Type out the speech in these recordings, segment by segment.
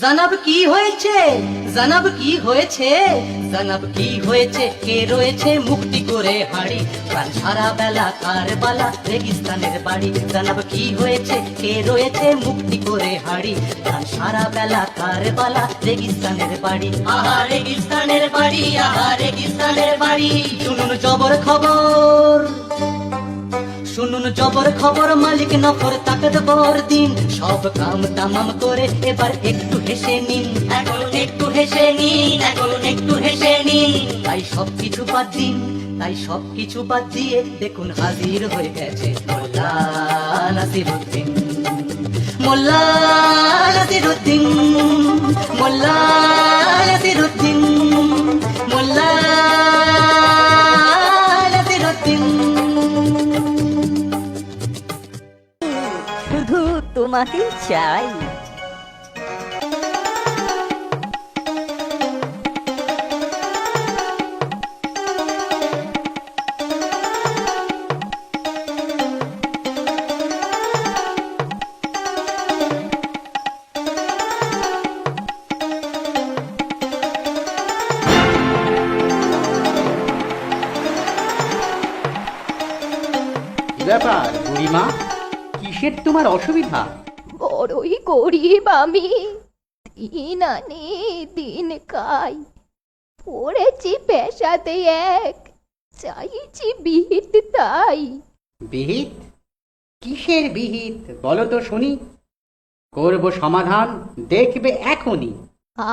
জনাব কি হয়েছে, জনাব কি হয়েছে, জনাব কি হয়েছে, কে রয়েছে মুক্তি করে হাড়ি, প্রাণ সারা বেলা কার বালা রেগিস্তানের বাড়ি। জনাব কি হয়েছে, কে রয়েছে মুক্তি করে হাড়ি, প্রাণ সারা বেলা কার বালা রেগিস্তানের বাড়ি। আহা রেগিস্তানের বাড়ি, আহা রেগিস্তানের বাড়ি। শুনুন জবর খবর, শুনুন জবর খবর, মালিক নফর তাকত বর দিন, সব কাম তামাম করে এবার একটু হেসে নিন, এখন একটু হেসে নিন, এখন একটু হেসে নিন। তাই সবকিছু বাদ দিন, তাই সবকিছু বাদ দিয়ে দেখুন হাজির হয়ে গেছে মোল্লা নাসিরুদ্দিন, মোল্লা নাসিরুদ্দিন, মোল্লা নাসিরুদ্দিন, মোল্লা নাসিরুদ্দিন। শুধু তোমাকে চাই। ব্যাপার বুড়িমা, কিসের তোমার অসুবিধা? বড়ই গরিব আমি, দিন আনি দিন খাই, পড়েছি পেশাতে এক, চাইছি বিহিত তাই। বিহিত? কিসের বিহিত বলো তো শুনি, করব সমাধান, দেখবে এখনই।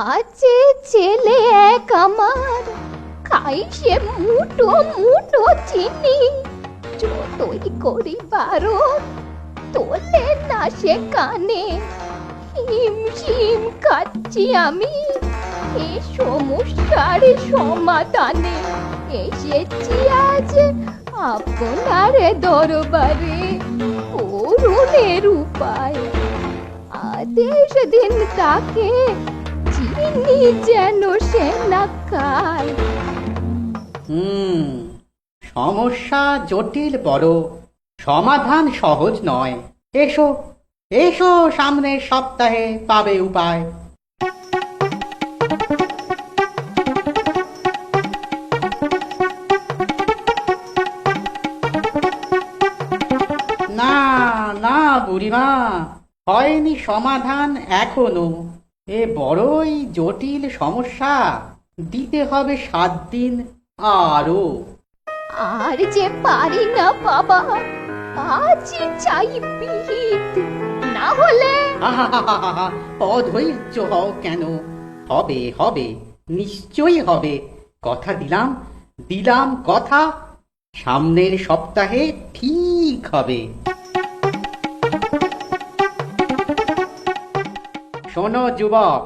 আছে ছেলে এক আমার, খাই সে মুঠো মুঠো চিনি, যতই করি বারণ তোলে না সে কানে, হিম শিম খাচ্ছি আমি এই সমস্যার সমাধানে, এসেছি আজ আপনার দরবারে করুণের উপায়, আদেশ দিন তাকে চিনি যেন সে না খায়। সমস্যা জটিল বড়, সমাধান সহজ নয়। এসো এসো, সামনের সপ্তাহে পাবে উপায়। না না বুড়িমা, হয়নি সমাধান এখনো, এ বড়ই জটিল সমস্যা, দিতে হবে 7 দিন আরো। আর যে পারি না বাবা, আজই চাই বিহিত, না হলে আহাহাহাহা, অধৈর্য হও কেন, হবে হবে, নিশ্চয়ই হবে, কথা দিলাম, দিলাম কথা, সামনের সপ্তাহে ঠিক হবে। শোনো যুবক,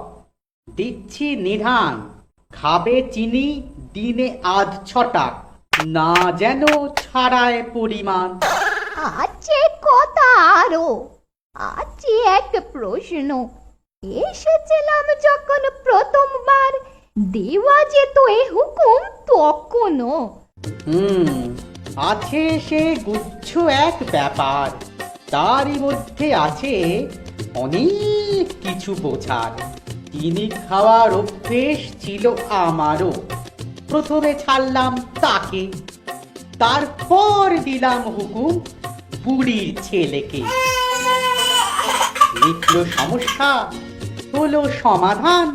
দিচ্ছি নিধান, খাবে চিনি দিনে আধ 6টা, না যেন ছাড়ায় পরিমাণ। আছে কথা আরো, আছে এক প্রশ্ন, এসেছিলাম যখন প্রথমবার, দেওয়া যেত এ হুকুম তখনও। আছে সে গুচ্ছ এক ব্যাপার, তারই মধ্যে আছে অনেক কিছু বোঝার। চিনি খাওয়ার অভ্যেস ছিল আমারও, প্রথমে ছাড়লাম তাকে, তারপর দিলাম হুকুম বুড়ির ছেলেকে। মিটল সমস্যা, হলো সমাধান,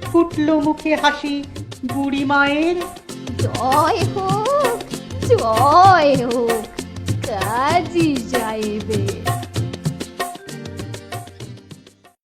ফুটলো মুখে হাসি বুড়ি মায়ের। জয় হোক, জয় হোক, কাজী সাহেবের।